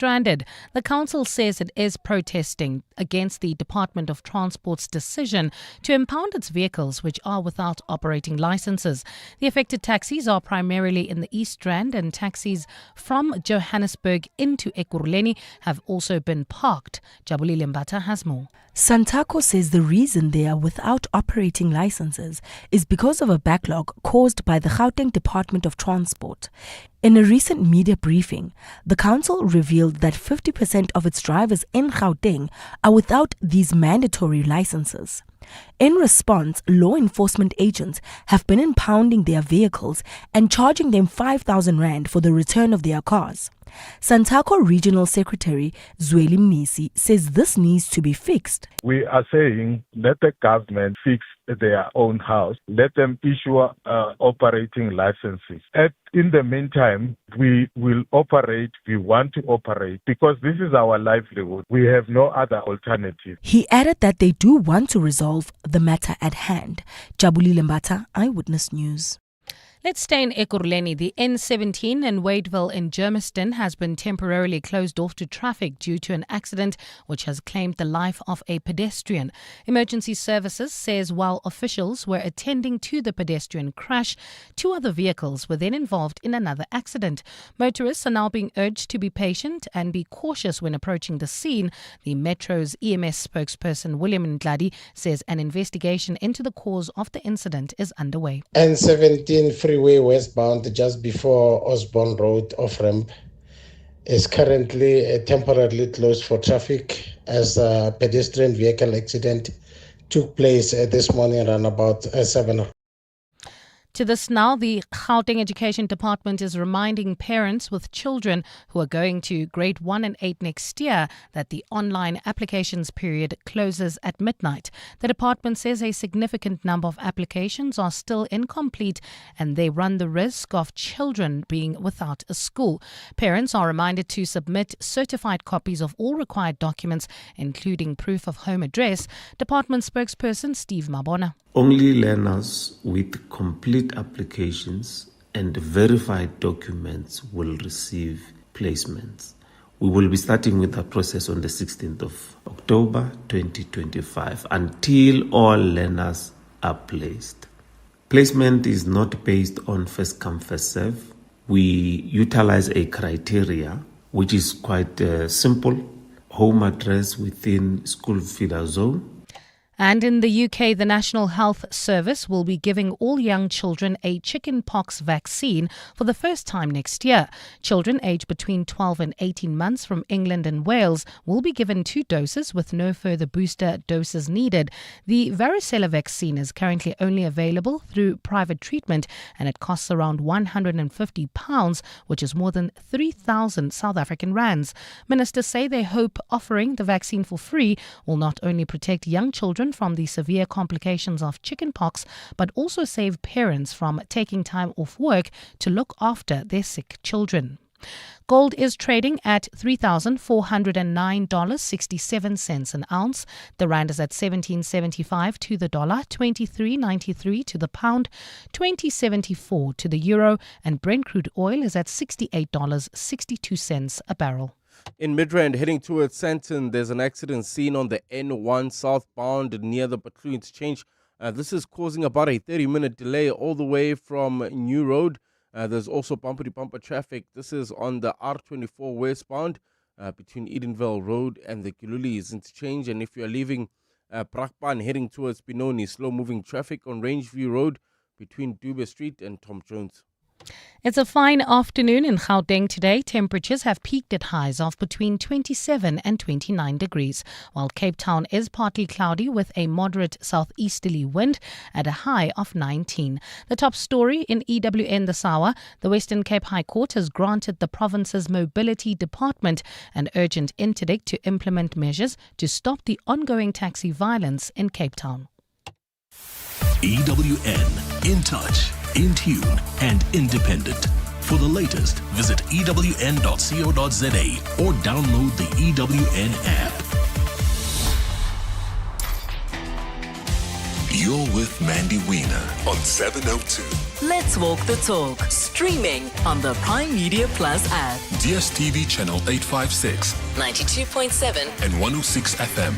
stranded. The council says it is protesting against the Department of Transport's decision to impound its vehicles which are without operating licenses. The affected taxis are primarily in the East Rand, and taxis from Johannesburg into Ekurhuleni have also been parked. Jabulile Mbata has more. Santaco says the reason they are without operating licenses is because of a backlog caused by the Gauteng Department of Transport. In a recent media briefing, the council revealed that 50% of its drivers in Gauteng are without these mandatory licenses. In response, law enforcement agents have been impounding their vehicles and charging them 5,000 rand for the return of their cars. Santaco Regional Secretary Zweli Mnisi says this needs to be fixed. We are saying let the government fix their own house. Let them issue operating licenses. In the meantime, we will operate. We want to operate because this is our livelihood. We have no other alternative. He added that they do want to resolve the matter at hand. Jabulile Mbata, Eyewitness News. Let's stay in Ekurhuleni. The N17 in Wadeville in Germiston has been temporarily closed off to traffic due to an accident which has claimed the life of a pedestrian. Emergency Services says while officials were attending to the pedestrian crash, 2 other vehicles were then involved in another accident. Motorists are now being urged to be patient and be cautious when approaching the scene. The Metro's EMS spokesperson William Ndladi says an investigation into the cause of the incident is underway. N17 freeway westbound just before Osborne Road off-ramp is currently temporarily closed for traffic as a pedestrian vehicle accident took place this morning around about 7. To this now, the Gauteng Education Department is reminding parents with children who are going to grade 1 and 8 next year that the online applications period closes at midnight. The department says a significant number of applications are still incomplete and they run the risk of children being without a school. Parents are reminded to submit certified copies of all required documents, including proof of home address. Department spokesperson Steve Mabona. Only learners with complete applications and verified documents will receive placements. We will be starting with the process on the 16th of October 2025 until all learners are placed. Placement is not based on first come, first serve. We utilize a criteria which is quite simple: home address within school feeder zone. And in the UK, the National Health Service will be giving all young children a chickenpox vaccine for the first time next year. Children aged between 12 and 18 months from England and Wales will be given 2 doses with no further booster doses needed. The varicella vaccine is currently only available through private treatment and it costs around £150, which is more than 3,000 South African rands. Ministers say they hope offering the vaccine for free will not only protect young children from the severe complications of chickenpox, but also save parents from taking time off work to look after their sick children. Gold is trading at $3,409.67 an ounce. The rand is at 17.75 to the dollar, 23.93 to the pound, 20.74 to the euro, and Brent crude oil is at $68.62 a barrel. In Midrand, heading towards Sandton, there's an accident seen on the N1 southbound near the Patrol Interchange. This is causing about a 30-minute delay all the way from New Road. There's also bumper-to-bumper traffic. This is on the R24 westbound between Edenvale Road and the Ekurhuleni Interchange. And if you're leaving Brakpan and heading towards Benoni, slow-moving traffic on Rangeview Road between Dube Street and Tom Jones. It's a fine afternoon in Gauteng today. Temperatures have peaked at highs of between 27 and 29 degrees, while Cape Town is partly cloudy with a moderate southeasterly wind at a high of 19. The top story in EWN this hour: the Western Cape High Court has granted the province's Mobility Department an urgent interdict to implement measures to stop the ongoing taxi violence in Cape Town. EWN, in touch, in tune and independent. For the latest, visit ewn.co.za or download the EWN app. You're with Mandy Wiener on 702. Let's walk the talk. Streaming on the Prime Media Plus app. DSTV channel 856 92.7 and 106 FM.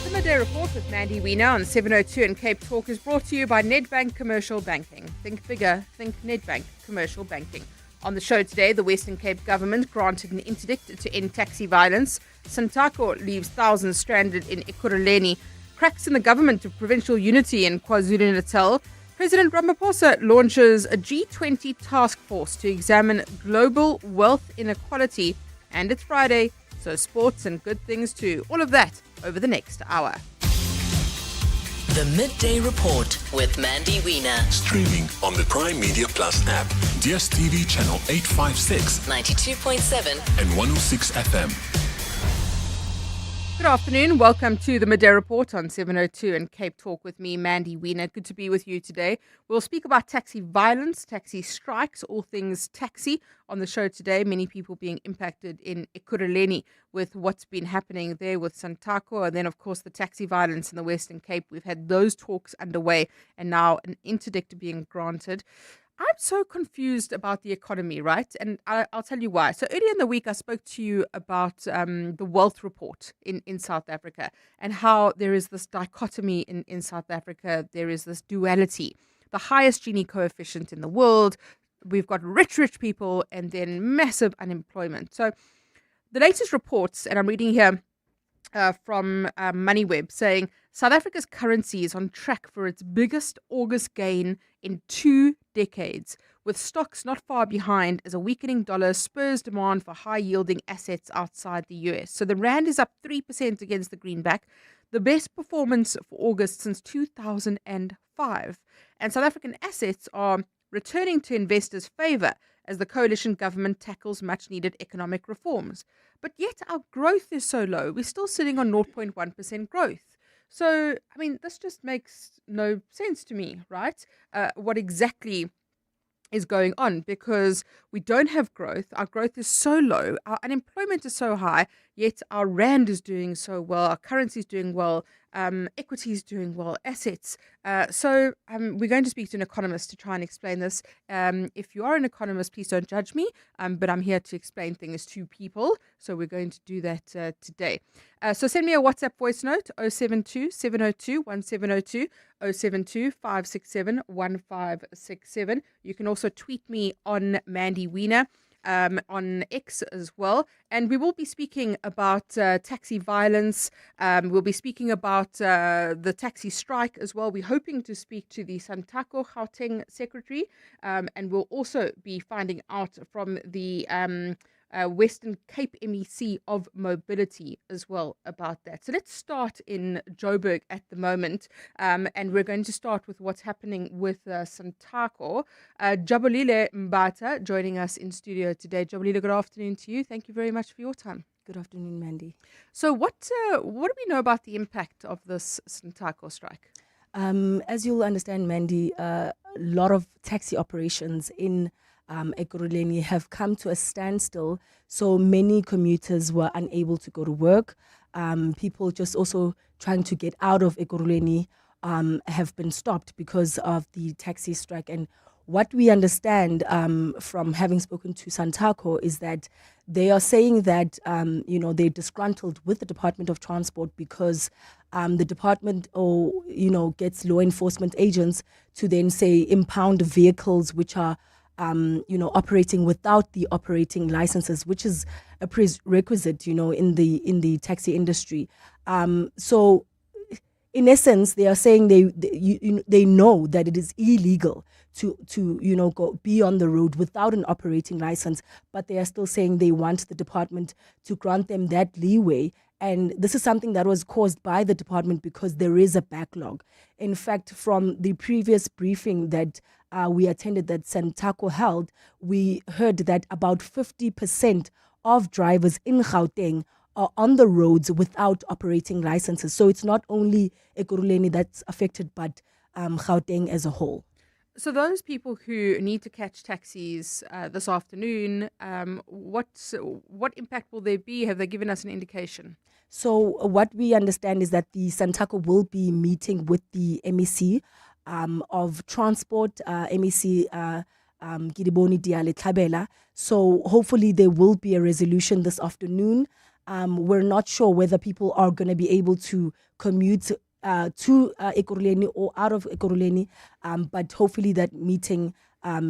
The Midday Report with Mandy Wiener on 702 and Cape Talk is brought to you by Nedbank Commercial Banking. Think bigger, think Nedbank Commercial Banking. On the show today, the Western Cape government granted an interdict to end taxi violence. Santaco leaves thousands stranded in Ekurhuleni. Cracks in the government of provincial unity in KwaZulu-Natal. President Ramaphosa launches a G20 task force to examine global wealth inequality. And it's Friday, so sports and good things too. All of that over the next hour. The Midday Report with Mandy Wiener. Streaming on the Prime Media Plus app, DSTV channel 856 92.7 and 106 FM. Good afternoon. Welcome to the Midday Report on 702 and Cape Talk with me, Mandy Wiener. Good to be with you today. We'll speak about taxi violence, taxi strikes, all things taxi on the show today. Many people being impacted in Ekurhuleni with what's been happening there with Santaco, and then, of course, the taxi violence in the Western Cape. We've had those talks underway and now an interdict being granted. I'm so confused about the economy, right? And I'll tell you why. So earlier in the week, I spoke to you about the wealth report in South Africa and how there is this dichotomy in South Africa. There is this duality. The highest Gini coefficient in the world. We've got rich people and then massive unemployment. So the latest reports, and I'm reading here from MoneyWeb, saying South Africa's currency is on track for its biggest August gain in 2 decades, with stocks not far behind as a weakening dollar spurs demand for high-yielding assets outside the US. So the rand is up 3% against the greenback, the best performance for August since 2005. And South African assets are returning to investors' favour as the coalition government tackles much-needed economic reforms. But yet our growth is so low. We're still sitting on 0.1% growth. So, I mean, this just makes no sense to me, right? What exactly is going on, because we don't have growth. Our growth is so low. Our unemployment is so high, yet our rand is doing so well. Our currency is doing well. Equity is doing well. Assets. So we're going to speak to an economist to try and explain this. If you are an economist, please don't judge me. But I'm here to explain things to people. So we're going to do that today. So send me a WhatsApp voice note, 072 702 1702, 072 567 1567. You can also tweet me on Mandy Wiener. On X as well. And we will be speaking about taxi violence. We'll be speaking about the taxi strike as well. We're hoping to speak to the Santaco Gauteng secretary. And we'll also be finding out from the Western Cape MEC of Mobility as well about that. So let's start in Joburg at the moment, and we're going to start with what's happening with Santaco. Jabulile Mbata joining us in studio today. Jabulile, good afternoon to you. Thank you very much for your time. Good afternoon, Mandy. So what do we know about the impact of this Santaco strike? As you'll understand, Mandy, a lot of taxi operations in Ekurhuleni have come to a standstill, so many commuters were unable to go to work. People just also trying to get out of Ekurhuleni have been stopped because of the taxi strike. And what we understand from having spoken to Santaco is that they are saying that they're disgruntled with the Department of Transport because the department gets law enforcement agents to then say impound vehicles which are operating without the operating licenses, which is a prerequisite, in the taxi industry. So, in essence, they are saying they know that it is illegal to go be on the road without an operating license, but they are still saying they want the department to grant them that leeway. And this is something that was caused by the department because there is a backlog. In fact, from the previous briefing that we attended that Santaco held, we heard that about 50% of drivers in Gauteng are on the roads without operating licenses. So it's not only Ekurhuleni that's affected, but Gauteng as a whole. So those people who need to catch taxis this afternoon, what impact will there be? Have they given us an indication? So what we understand is that the Santaco will be meeting with the MEC of Transport, MEC Gidiboni Diale Tlhabela. So hopefully there will be a resolution this afternoon. We're not sure whether people are going to be able to commute to Ekurhuleni or out of Ekurhuleni, but hopefully that meeting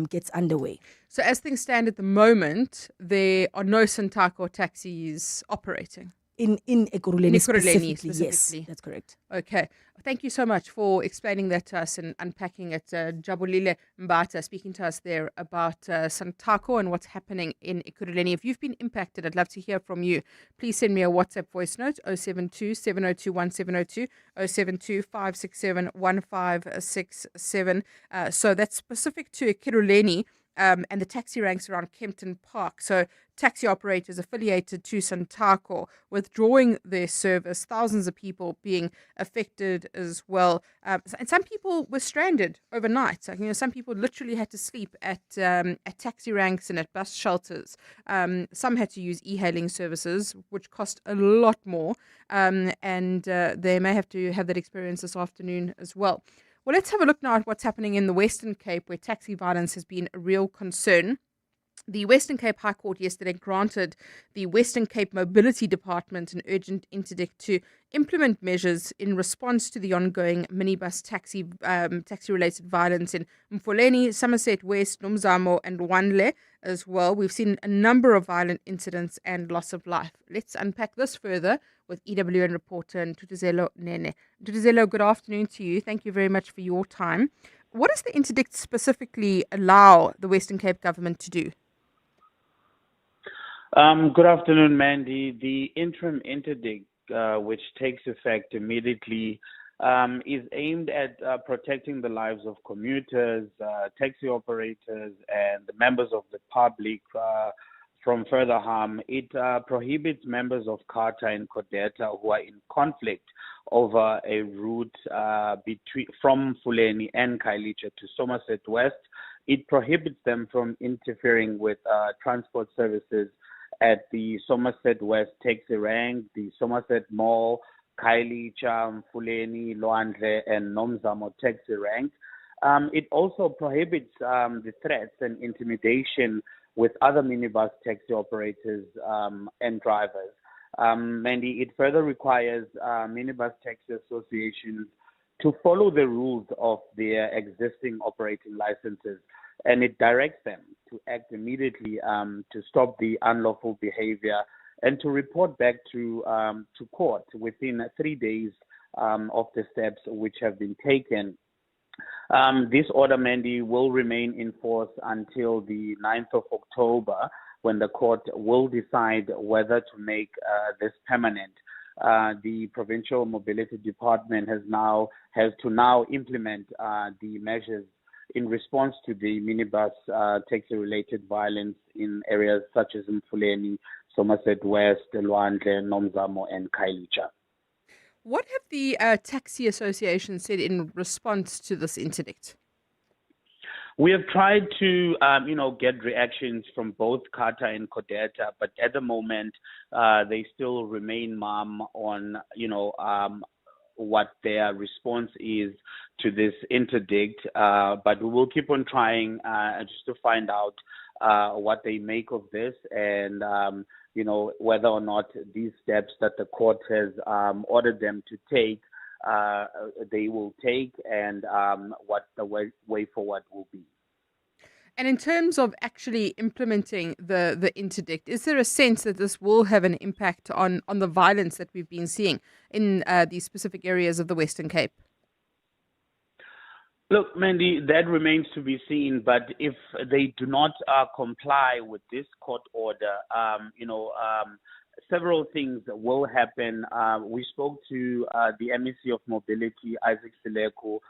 gets underway. So as things stand at the moment, there are no Santaco taxis operating. In Ekurhuleni specifically, yes, specifically. that's correct. Okay. Thank you so much for explaining that to us and unpacking it. Jabulile Mbata speaking to us there about Santaco and what's happening in Ekurhuleni. If you've been impacted, I'd love to hear from you. Please send me a WhatsApp voice note, 072 702 1702, 072 567 1567. So that's specific to Ekurhuleni. And the taxi ranks around Kempton Park. So taxi operators affiliated to Santaco withdrawing their service, thousands of people being affected as well. And some people were stranded overnight. So, some people literally had to sleep at taxi ranks and at bus shelters. Some had to use e-hailing services, which cost a lot more. And they may have to have that experience this afternoon as well. Well, let's have a look now at what's happening in the Western Cape, where taxi violence has been a real concern. The Western Cape High Court yesterday granted the Western Cape Mobility Department an urgent interdict to implement measures in response to the ongoing minibus taxi-related violence in Mfuleni, Somerset West, Nomzamo and Wanle as well. We've seen a number of violent incidents and loss of life. Let's unpack this further with EWN reporter Ntutuzelo Nene. Ntutuzelo, good afternoon to you. Thank you very much for your time. What does the interdict specifically allow the Western Cape government to do? Good afternoon, Mandy. The interim interdict, which takes effect immediately, is aimed at protecting the lives of commuters, taxi operators, and the members of the public from further harm. It prohibits members of CARTA and CODETA who are in conflict over a route from Fuleni and Khayelitsha to Somerset West. It prohibits them from interfering with transport services at the Somerset West taxi rank, the Somerset Mall, Khayelitsha, Mfuleni, Lwandle, and Nomzamo taxi rank. It also prohibits the threats and intimidation with other minibus taxi operators and drivers. Mandy, it further requires minibus taxi associations to follow the rules of their existing operating licenses, and it directs them to act immediately to stop the unlawful behavior and to report back to court within 3 days of the steps which have been taken. This order, Mandy, will remain in force until the 9th of October, when the court will decide whether to make this permanent. The Provincial Mobility Department has to now implement the measures in response to the minibus taxi-related violence in areas such as Mfuleni, Somerset West, Lwandle, Nomzamo, and Khayelitsha. What have the taxi association said in response to this interdict? We have tried to, get reactions from both CARTA and CODETA, but at the moment, they still remain mum on, what their response is to this interdict. But we will keep on trying just to find out what they make of this and, whether or not these steps that the court has ordered them to take, they will take, and what the way forward will be. And in terms of actually implementing the interdict, is there a sense that this will have an impact on the violence that we've been seeing in these specific areas of the Western Cape? Look, Mandy, that remains to be seen. But if they do not comply with this court order, several things will happen. We spoke to the MEC of Mobility, Isaac Sileko,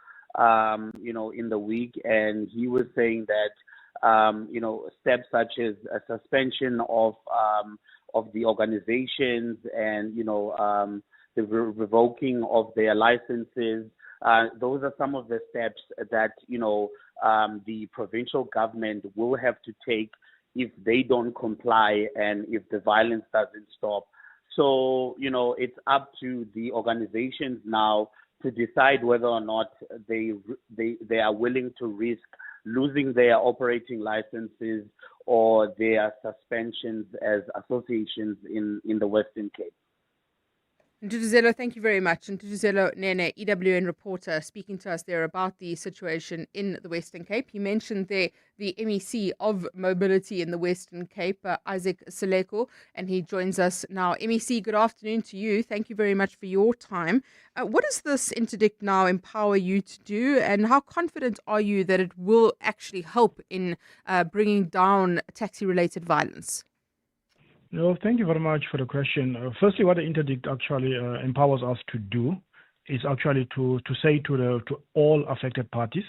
in the week, and he was saying that steps such as a suspension of the organizations and the revoking of their licenses. Those are some of the steps that, the provincial government will have to take if they don't comply and if the violence doesn't stop. So, it's up to the organizations now to decide whether or not they are willing to risk losing their operating licenses or their suspensions as associations in the Western Cape. Ntutuzelo, thank you very much. Ntutuzelo Nene, EWN reporter, speaking to us there about the situation in the Western Cape. He mentioned there the MEC of Mobility in the Western Cape, Isaac Seleko, and he joins us now. MEC, good afternoon to you. Thank you very much for your time. What does this interdict now empower you to do, and how confident are you that it will actually help in bringing down taxi-related violence? No, thank you very much for the question. Firstly, what the interdict actually empowers us to do is actually to say to all affected parties,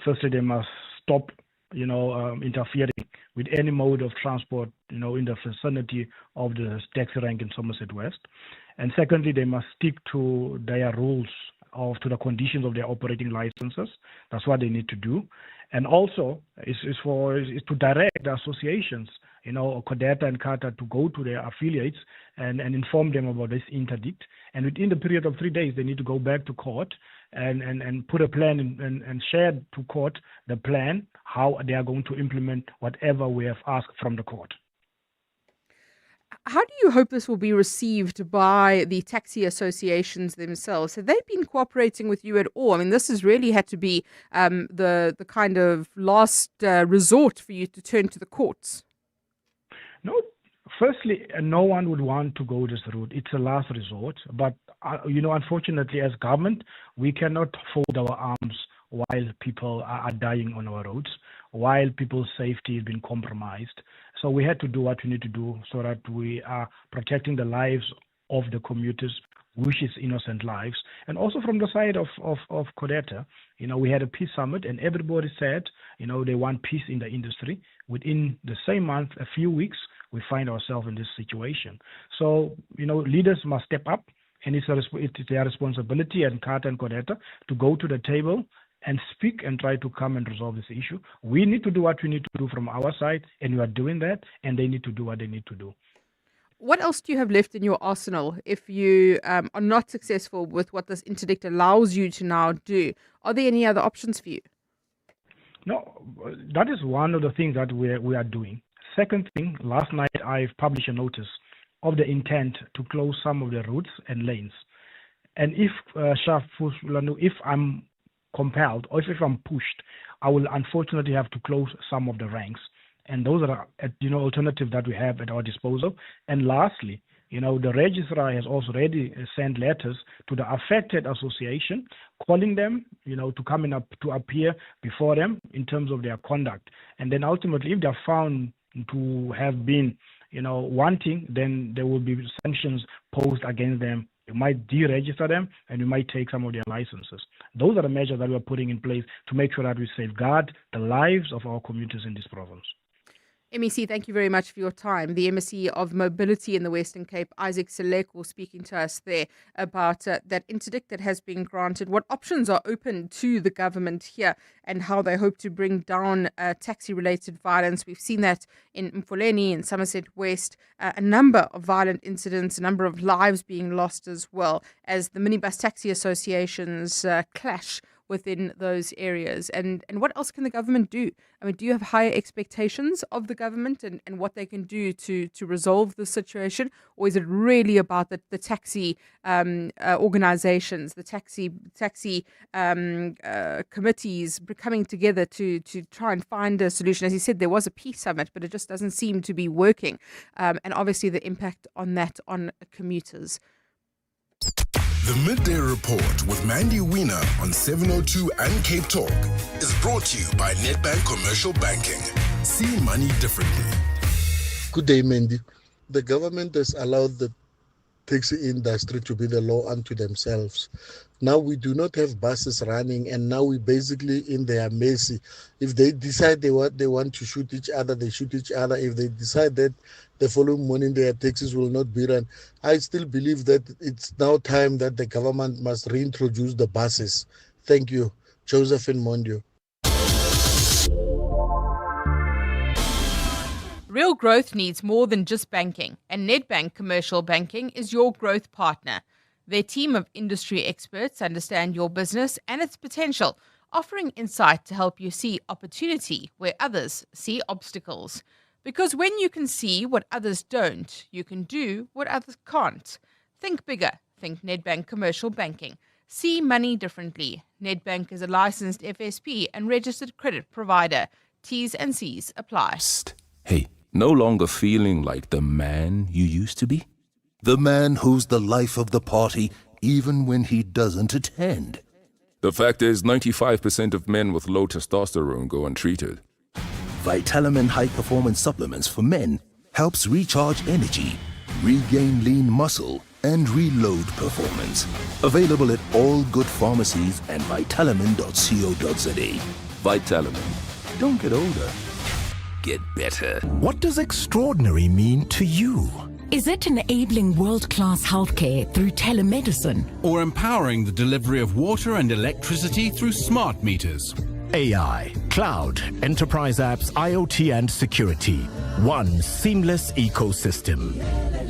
firstly, they must stop, interfering with any mode of transport, in the vicinity of the taxi rank in Somerset West. And secondly, they must stick to their rules to the conditions of their operating licenses. That's what they need to do. And also, is to direct the associations, CODETA and CATA, to go to their affiliates and inform them about this interdict. And within the period of 3 days, they need to go back to court and put a plan and share to court the plan, how they are going to implement whatever we have asked from the court. How do you hope this will be received by the taxi associations themselves? Have they been cooperating with you at all? I mean, this has really had to be the kind of last resort for you to turn to the courts. No, firstly, no one would want to go this route. It's a last resort. But, unfortunately, as government, we cannot fold our arms while people are dying on our roads, while people's safety has been compromised. So we had to do what we need to do so that we are protecting the lives of the commuters, which is innocent lives. And also from the side of CODETA, we had a peace summit and everybody said, they want peace in the industry. Within the same month, a few weeks, we find ourselves in this situation. So, leaders must step up, and it's their responsibility, and CATA and CODETA, to go to the table and speak and try to come and resolve this issue. We need to do what we need to do from our side, and we are doing that, and they need to do what they need to do. What else do you have left in your arsenal if you are not successful with what this interdict allows you to now do? Are there any other options for you? No, that is one of the things that we are doing. Second thing, last night I've published a notice of the intent to close some of the routes and lanes. And if I'm compelled or if I'm pushed, I will unfortunately have to close some of the ranks. And those are, alternatives that we have at our disposal. And lastly, the registrar has also already sent letters to the affected association, calling them, to come in to appear before them in terms of their conduct. And then ultimately, if they're found to have been, wanting, then there will be sanctions posed against them. You might deregister them and you might take some of their licenses. Those are the measures that we're putting in place to make sure that we safeguard the lives of our commuters in this province. MEC, thank you very much for your time. The MEC of Mobility in the Western Cape, Isaac Seleko, speaking to us there about that interdict that has been granted, what options are open to the government here and how they hope to bring down taxi-related violence. We've seen that in Ekurhuleni, in Somerset West, a number of violent incidents, a number of lives being lost as well as the minibus taxi associations clash within those areas. And what else can the government do? I mean, do you have higher expectations of the government and what they can do to resolve the situation? Or is it really about the taxi organizations, the taxi committees coming together to try and find a solution? As you said, there was a peace summit, but it just doesn't seem to be working. And obviously the impact on that on commuters. The Midday Report with Mandy Wiener on 702 and Cape Talk is brought to you by Nedbank Commercial Banking. See money differently. Good day, Mandy. The government has allowed the taxi industry to be the law unto themselves. Now we do not have buses running, and now we basically in their mercy. If they decide they want to shoot each other, they shoot each other. If they decide that the following morning their taxis will not be run, I still believe that it's now time that the government must reintroduce the buses. Thank you. Josephine Mondio. Real growth needs more than just banking, and Nedbank Commercial Banking is your growth partner. Their team of industry experts understand your business and its potential, offering insight to help you see opportunity where others see obstacles. Because when you can see what others don't, you can do what others can't. Think bigger. Think Nedbank Commercial Banking. See money differently. Nedbank is a licensed FSP and registered credit provider. T's and C's apply. Hey, no longer feeling like the man you used to be? The man who's the life of the party even when he doesn't attend. The fact is, 95% of men with low testosterone go untreated. Vitamin high-performance supplements for men helps recharge energy, regain lean muscle, and reload performance. Available at all good pharmacies and vitamin.co.za. Vitamin. Don't get older. Get better. What does extraordinary mean to you? Is it enabling world-class healthcare through telemedicine? Or empowering the delivery of water and electricity through smart meters? AI, cloud, enterprise apps, IoT and security. One seamless ecosystem.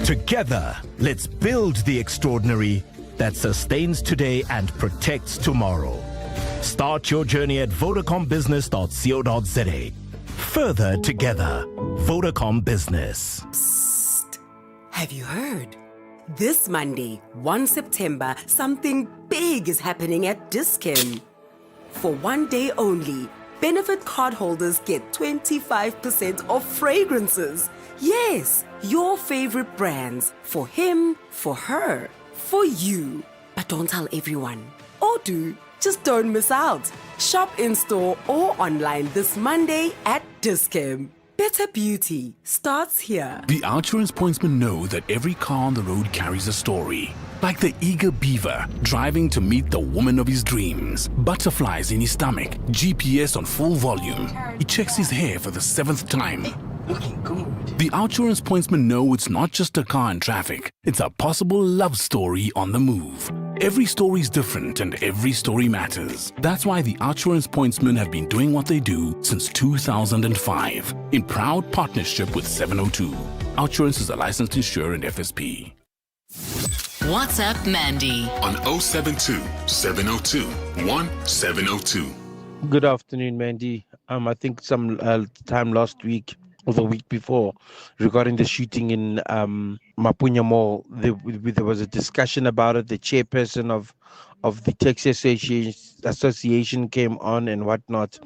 Together, let's build the extraordinary that sustains today and protects tomorrow. Start your journey at vodacombusiness.co.za. Further together, Vodacom Business. Have you heard? This Monday, 1 September, something big is happening at Dis-Chem. For one day only, benefit card holders get 25% off fragrances. Yes, your favorite brands. For him, for her, for you. But don't tell everyone. Or do. Just don't miss out. Shop in-store or online this Monday at Dis-Chem. Better beauty starts here. The Outsurance pointsmen know that every car on the road carries a story. Like the eager beaver driving to meet the woman of his dreams. Butterflies in his stomach, GPS on full volume. He checks his hair for the 7th time. Looking good. The Outsurance pointsmen know it's not just a car in traffic. It's a possible love story on the move. Every story is different and every story matters. That's why the Outsurance pointsmen have been doing what they do since 2005 in proud partnership with 702. Outsurance is a licensed insurer and FSP. WhatsApp Mandy on 072 702 1702. Good afternoon, Mandy. I think some time last week or the week before regarding the shooting in Mapunya Mall, there was a discussion about it. The chairperson of the Taxi Association came on and whatnot,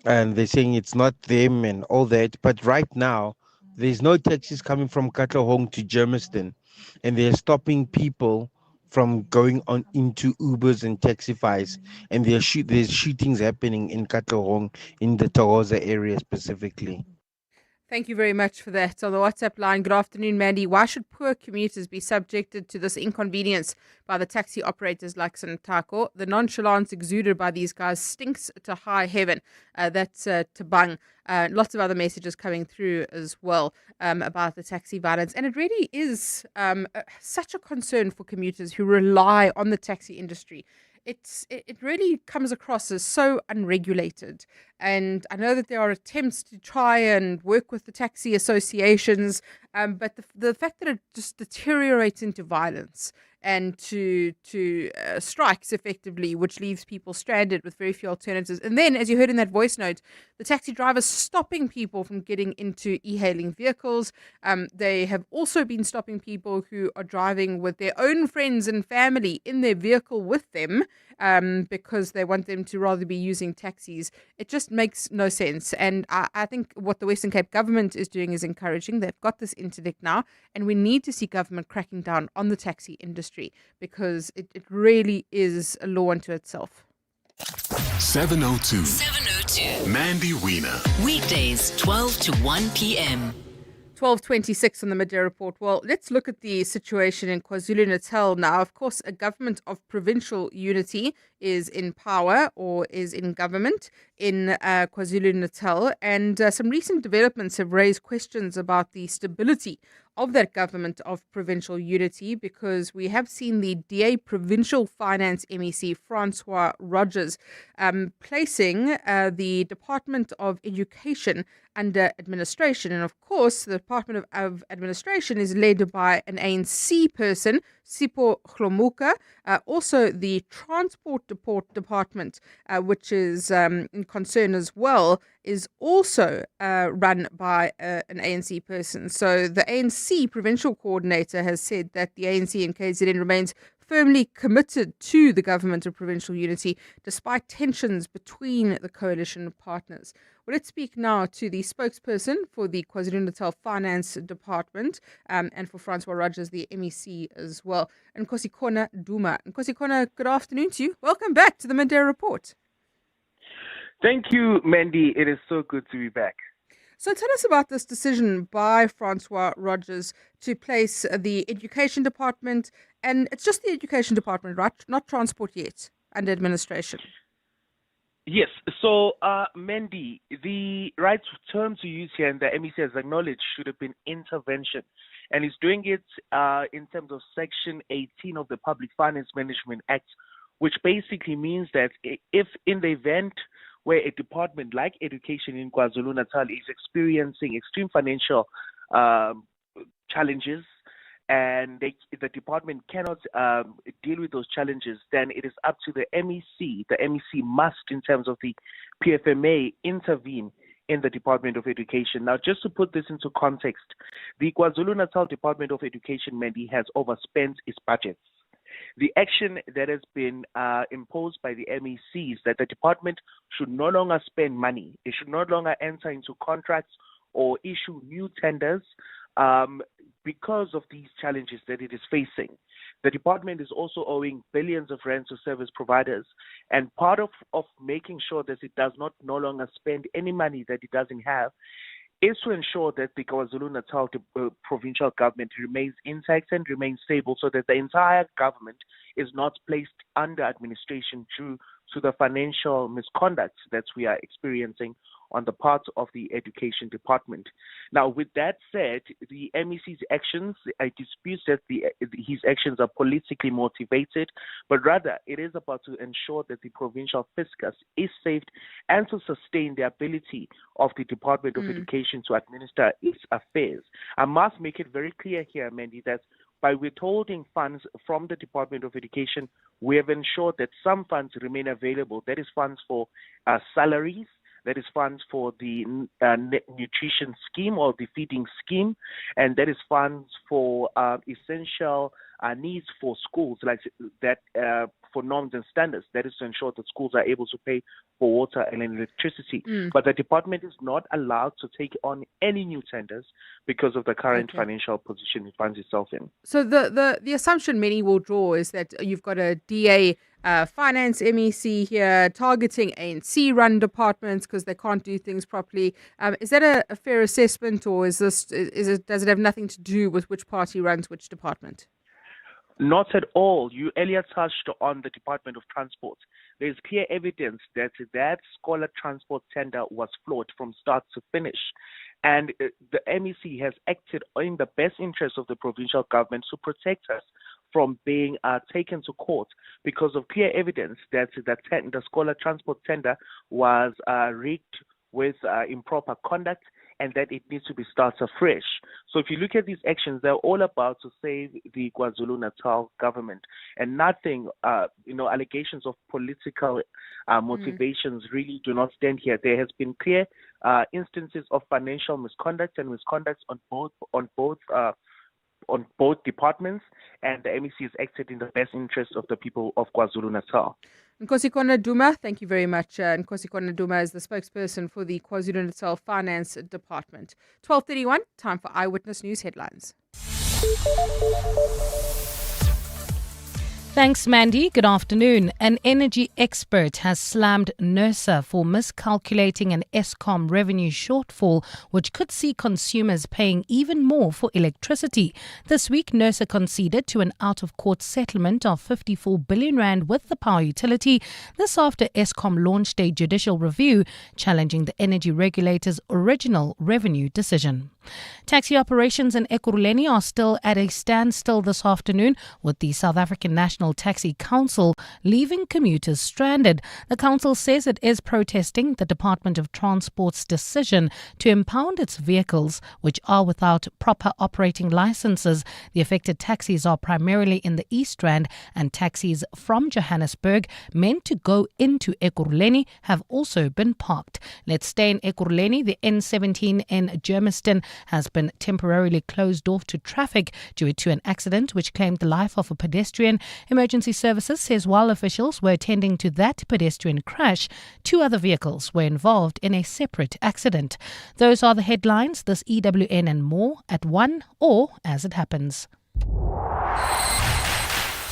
and they're saying it's not them and all that. But right now, there's no taxis coming from Katlehong to Germiston, and they're stopping people from going on into Ubers and Taxifys, and there's shootings happening in Katlehong, in the Taroza area specifically. Thank you very much for that. On the WhatsApp line, good afternoon, Mandy. Why should poor commuters be subjected to this inconvenience by the taxi operators like Santako? The nonchalance exuded by these guys stinks to high heaven. That's Tabang. Lots of other messages coming through as well about the taxi violence. And it really is such a concern for commuters who rely on the taxi industry. It really comes across as so unregulated. And I know that there are attempts to try and work with the taxi associations, but the fact that it just deteriorates into violence and to strikes effectively, which leaves people stranded with very few alternatives. And then, as you heard in that voice note, the taxi drivers stopping people from getting into e-hailing vehicles. They have also been stopping people who are driving with their own friends and family in their vehicle with them because they want them to rather be using taxis. It just makes no sense. And I think what the Western Cape government is doing is encouraging. They've got this interdict now, and we need to see government cracking down on the taxi industry, because it really is a law unto itself. 702. Mandy Wiener. Weekdays 12 to 1 p.m. 12:26 on the Midday Report. Well, let's look at the situation in KwaZulu-Natal now. Of course, a government of provincial unity is in power or is in government in KwaZulu-Natal, and some recent developments have raised questions about the stability of that government of provincial unity, because we have seen the DA Provincial Finance MEC Francois Rogers placing the Department of Education under administration. And of course, the Department of Administration is led by an ANC person, Sipho Hlomuka. Also, the Transport Department, which is in concern as well, is also run by an ANC person. So the ANC provincial coordinator has said that the ANC in KZN remains firmly committed to the government of provincial unity, despite tensions between the coalition partners. Well, let's speak now to the spokesperson for the KwaZulu-Natal Finance Department and for Francois Rogers, the MEC as well, Nkosikona Duma. Nkosikona, good afternoon to you. Welcome back to the Midday Report. Thank you, Mandy. It is so good to be back. So tell us about this decision by Francois Rogers to place the Education Department, and it's just the Education Department, right? Not Transport yet, under administration. Yes. So, Mandy, the right term to use here, and the MEC has acknowledged, should have been intervention. And he's doing it in terms of Section 18 of the Public Finance Management Act, which basically means that if in the event where a department like education in KwaZulu-Natal is experiencing extreme financial challenges, and the department cannot deal with those challenges, then it is up to the MEC. The MEC must, in terms of the PFMA, intervene in the Department of Education. Now, just to put this into context, the KwaZulu-Natal Department of Education, Mandy, has overspent its budgets. The action that has been imposed by the MEC is that the department should no longer spend money. It should no longer enter into contracts or issue new tenders because of these challenges that it is facing. The department is also owing billions of rands to service providers, and part of making sure that it does not no longer spend any money that it doesn't have is to ensure that the KwaZulu-Natal provincial government remains intact and remains stable, so that the entire government is not placed under administration due to the financial misconduct that we are experiencing on the part of the Education Department. Now, with that said, the MEC's actions, I dispute that his actions are politically motivated, but rather it is about to ensure that the provincial fiscus is saved and to sustain the ability of the Department of Education to administer its affairs. I must make it very clear here, Mandy, that by withholding funds from the Department of Education, we have ensured that some funds remain available. That is funds for salaries, that is funds for the nutrition scheme or the feeding scheme, and that is funds for essential needs for schools, like that for norms and standards. That is to ensure that schools are able to pay for water and electricity. But the department is not allowed to take on any new tenders because of the current financial position it finds itself in. So the assumption many will draw is that you've got a DA finance MEC here targeting ANC-run departments because they can't do things properly. Is that a fair assessment, or does it have nothing to do with which party runs which department? Not at all. You earlier touched on the Department of Transport. There is clear evidence that that scholar transport tender was flawed from start to finish. And the MEC has acted in the best interest of the provincial government to protect us from being taken to court because of clear evidence that the scholar transport tender was rigged with improper conduct, and that it needs to be started afresh. So if you look at these actions, they're all about to save the KwaZulu-Natal government, and nothing, allegations of political motivations really do not stand here. There has been clear instances of financial misconduct and misconduct on both departments, and the MEC has acted in the best interest of the people of KwaZulu-Natal. Nkosikona Duma, thank you very much. Nkosikona Duma is the spokesperson for the KwaZulu-Natal Finance Department. 12:31, time for Eyewitness News headlines. Thanks, Mandy. Good afternoon. An energy expert has slammed NERSA for miscalculating an Eskom revenue shortfall, which could see consumers paying even more for electricity. This week, NERSA conceded to an out-of-court settlement of 54 billion rand with the power utility. This after Eskom launched a judicial review challenging the energy regulator's original revenue decision. Taxi operations in Ekurhuleni are still at a standstill this afternoon, with the South African National Taxi Council leaving commuters stranded. The council says it is protesting the Department of Transport's decision to impound its vehicles, which are without proper operating licenses. The affected taxis are primarily in the East Rand, and taxis from Johannesburg meant to go into Ekurhuleni have also been parked. Let's stay in Ekurhuleni. The N17 in Germiston has been temporarily closed off to traffic due to an accident which claimed the life of a pedestrian. Emergency Services says while officials were attending to that pedestrian crash, 2 other vehicles were involved in a separate accident. Those are the headlines. This EWN and more at 1 or as it happens.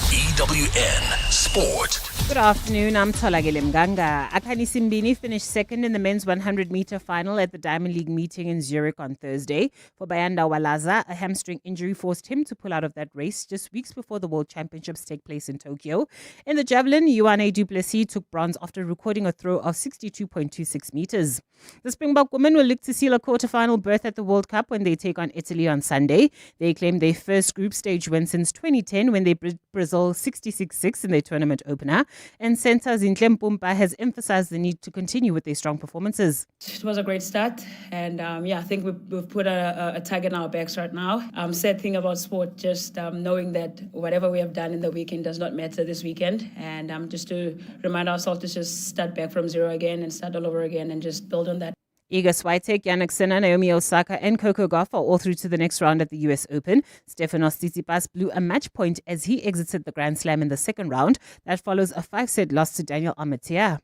EWN Sport. Good afternoon, I'm Tolagile Mganga. Akani Simbini finished second in the men's 100-meter final at the Diamond League meeting in Zurich on Thursday. For Bayanda Walaza, a hamstring injury forced him to pull out of that race just weeks before the World Championships take place in Tokyo. In the javelin, Ioane du Plessis took bronze after recording a throw of 62.26 meters. The Springbok women will look to seal a quarter-final berth at the World Cup when they take on Italy on Sunday. They claim their first group stage win since 2010 when they Brazil 66-6 in their tournament opener. And Centre Zinhle Mpumpa has emphasized the need to continue with their strong performances. It was a great start, and I think we've put a tag in our backs right now. Sad thing about sport, just knowing that whatever we have done in the weekend does not matter this weekend, and just to remind ourselves to just start back from zero again and start all over again and just build on that. Iga Swiatek, Jannik Sinner, Naomi Osaka and Coco Gauff are all through to the next round at the US Open. Stefanos Tsitsipas blew a match point as he exited the Grand Slam in the second round. That follows a 5-set loss to Daniel Amatia.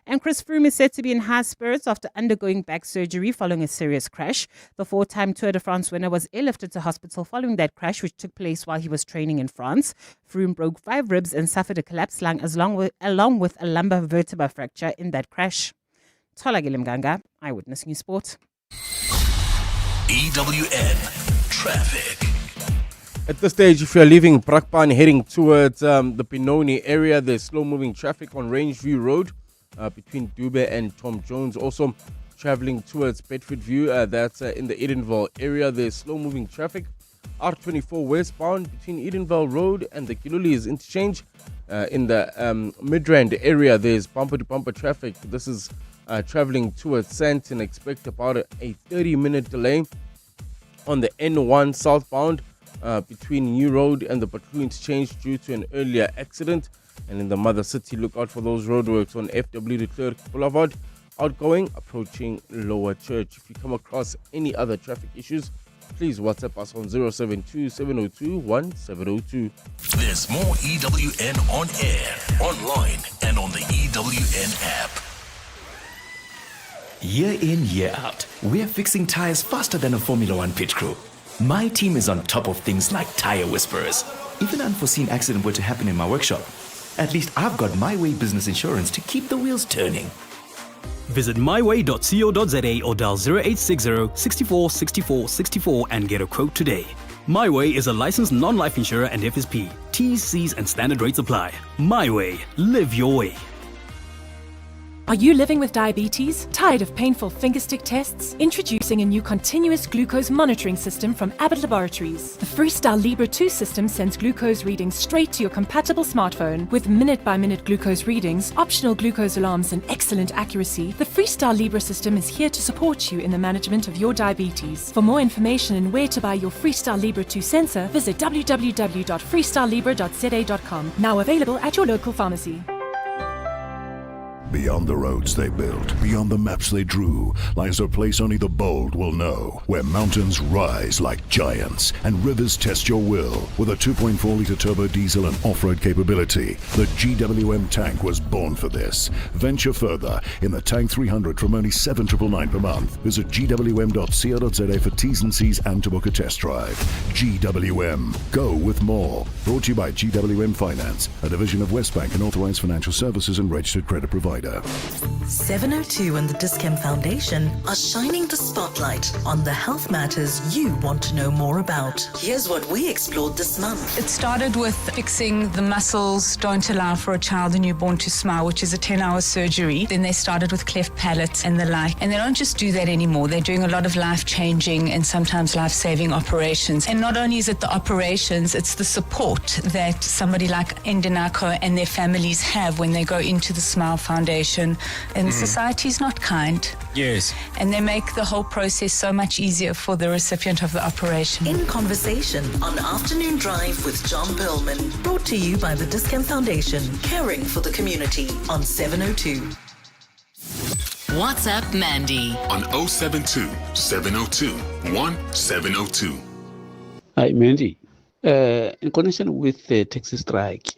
And Chris Froome is said to be in high spirits after undergoing back surgery following a serious crash. The 4-time Tour de France winner was airlifted to hospital following that crash, which took place while he was training in France. Froome broke 5 ribs and suffered a collapsed lung along with a lumbar vertebra fracture in that crash. Tola Gilimganga, Eyewitness News Sport. EWN Traffic. At this stage, if you're leaving Brakpan and heading towards the Benoni area, there's slow-moving traffic on Rangeview Road between Dube and Tom Jones. Also, traveling towards Bedfordview, that's in the Edenville area, there's slow-moving traffic. R24 westbound between Edenville Road and the Kiluli's interchange. In the Midrand area, there's bumper-to-bumper traffic. This is traveling towards Sandton. Expect about a 30-minute delay on the N1 southbound between New Road and the Patrol interchange due to an earlier accident. And in the Mother City, look out for those roadworks on FW de Klerk Boulevard, outgoing, approaching Lower Church. If you come across any other traffic issues, please WhatsApp us on 072-702-1702. There's more EWN on air, online, and on the EWN app. Year in, year out, we're fixing tires faster than a Formula One pit crew. My team is on top of things like tire whisperers. If an unforeseen accident were to happen in my workshop, at least I've got My Way business insurance to keep the wheels turning. Visit myway.co.za or dial 0860 64 64 64 and get a quote today. My Way is a licensed non-life insurer and FSP. T's, C's and standard rates apply. My Way. Live your way. Are you living with diabetes? Tired of painful fingerstick tests? Introducing a new continuous glucose monitoring system from Abbott Laboratories. The Freestyle Libre 2 system sends glucose readings straight to your compatible smartphone. With minute-by-minute glucose readings, optional glucose alarms and excellent accuracy, the Freestyle Libre system is here to support you in the management of your diabetes. For more information and where to buy your Freestyle Libre 2 sensor, visit www.freestylelibre.za.com. Now available at your local pharmacy. Beyond the roads they built, beyond the maps they drew, lies a place only the bold will know, where mountains rise like giants and rivers test your will. With a 2.4-litre turbo diesel and off-road capability, the GWM tank was born for this. Venture further in the Tank 300 from only $7,999 per month. Visit gwm.co.za for T's and C's and to book a test drive. GWM, go with more. Brought to you by GWM Finance, a division of Westbank and authorized financial services and registered credit provider. 702 and the Dis-Chem Foundation are shining the spotlight on the health matters you want to know more about. Here's what we explored this month. It started with fixing the muscles don't allow for a child, a newborn, to smile, which is a 10-hour surgery. Then they started with cleft palate and the like. And they don't just do that anymore. They're doing a lot of life-changing and sometimes life-saving operations. And not only is it the operations, it's the support that somebody like Ndinako and their families have when they go into the Smile Foundation. And society's not kind. Yes. And they make the whole process so much easier for the recipient of the operation. In Conversation on Afternoon Drive with John Perlman. Brought to you by the Dis-Chem Foundation, caring for the community on 702. WhatsApp Mandy on 072 702 1702. Hi, Mandy. In connection with the taxi strike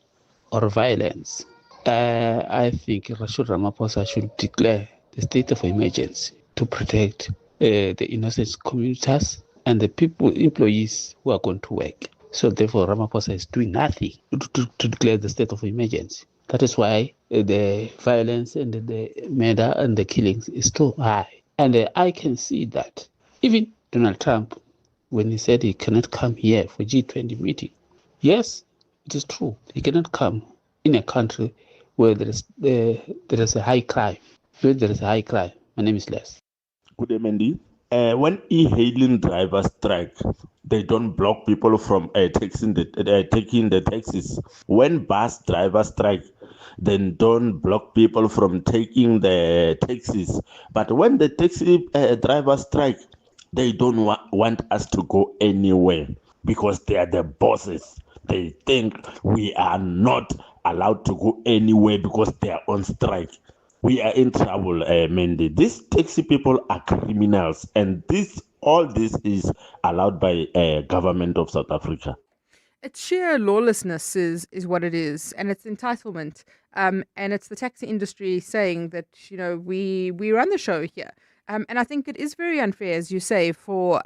or violence, I think Rashid Ramaphosa should declare the state of emergency to protect the innocent commuters and the employees who are going to work. So therefore, Ramaphosa is doing nothing to declare the state of emergency. That is why the violence and the murder and the killings is too high. And I can see that even Donald Trump, when he said he cannot come here for G20 meeting, yes, it is true. He cannot come in a country where there is a high crime. Where there is a high crime. My name is Les. Good day, Mandy. When e-hailing drivers strike, they don't block people from taking the taxis. When bus drivers strike, then don't block people from taking the taxis. But when the taxi drivers strike, they don't want us to go anywhere because they are the bosses. They think we are not allowed to go anywhere because they are on strike. We are in trouble, Mandy. These taxi people are criminals, and all this is allowed by government of South Africa. It's sheer lawlessness is what it is, and it's entitlement. And it's the taxi industry saying that, we run the show here. And I think it is very unfair, as you say, for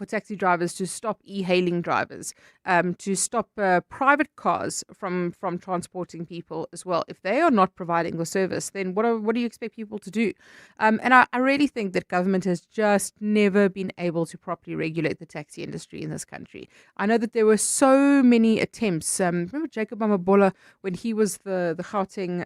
taxi drivers to stop e-hailing drivers, to stop private cars from transporting people as well. If they are not providing the service, then what do you expect people to do? And I really think that government has just never been able to properly regulate the taxi industry in this country. I know that there were so many attempts. Remember Jacob Amabola, when he was the Gauteng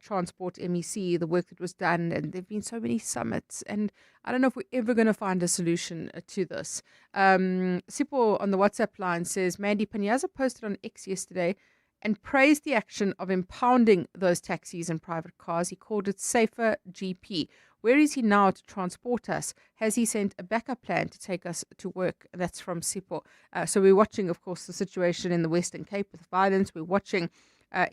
transport MEC, the work that was done, and there have been so many summits, and I don't know if we're ever going to find a solution to this. Sipo on the WhatsApp line says, Mandy, Panyaza posted on X yesterday and praised the action of impounding those taxis and private cars. He called it safer GP. Where is he now to transport us? Has he sent a backup plan to take us to work? That's from Sipo. So we're watching, of course, the situation in the Western Cape with violence. We're watching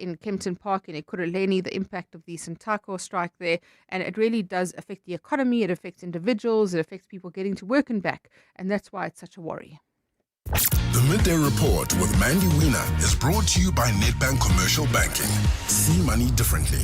in Kempton Park, in Ekurhuleni, the impact of the Sintako strike there. And it really does affect the economy. It affects individuals. It affects people getting to work and back. And that's why it's such a worry. The Midday Report with Mandy Wiener is brought to you by Nedbank Commercial Banking. See money differently.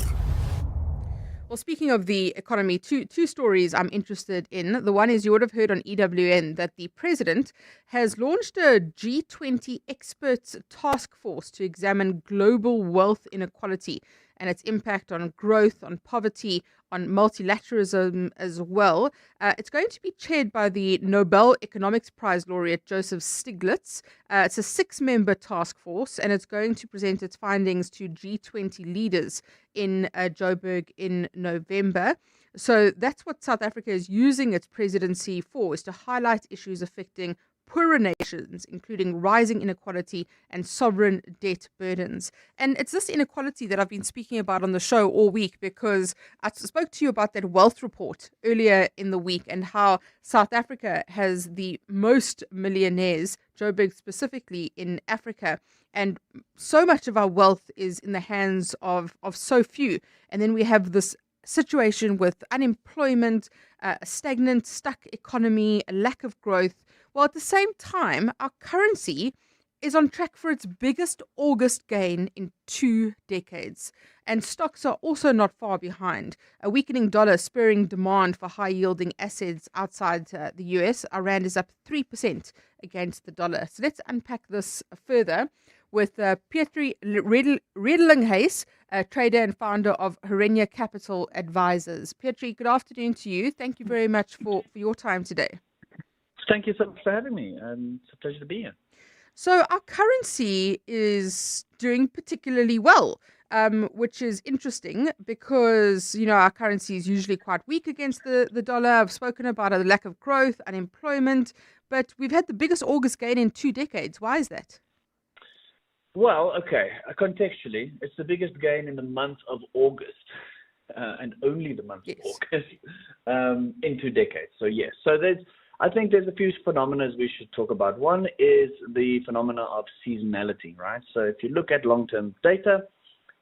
Well, speaking of the economy, two stories I'm interested in. The one is, you would have heard on EWN that the president has launched a G20 experts task force to examine global wealth inequality and its impact on growth, on poverty, on multilateralism as well. It's going to be chaired by the Nobel Economics Prize laureate Joseph Stiglitz. It's a 6-member task force, and it's going to present its findings to G20 leaders in Joburg in November. So that's what South Africa is using its presidency for, is to highlight issues affecting poorer nations, including rising inequality and sovereign debt burdens. And it's this inequality that I've been speaking about on the show all week, because I spoke to you about that wealth report earlier in the week and how South Africa has the most millionaires, Joburg specifically, in Africa. And so much of our wealth is in the hands of so few. And then we have this situation with unemployment, a stagnant, stuck economy, a lack of growth, while at the same time, our currency is on track for its biggest August gain in 2 decades. And stocks are also not far behind. A weakening dollar spurring demand for high-yielding assets outside the US. Our rand is up 3% against the dollar. So let's unpack this further with Pietri Redelinghuis, trader and founder of Ekurhuleni Capital Advisors. Pietri, good afternoon to you. Thank you very much for your time today. Thank you so much for having me. It's a pleasure to be here. So our currency is doing particularly well, which is interesting because, our currency is usually quite weak against the dollar. I've spoken about a lack of growth, unemployment, but we've had the biggest August gain in 2 decades. Why is that? Well, okay, contextually, it's the biggest gain in the month of August, and only the month of August, in 2 decades. So yes, I think there's a few phenomena we should talk about. One is the phenomena of seasonality, right? So if you look at long-term data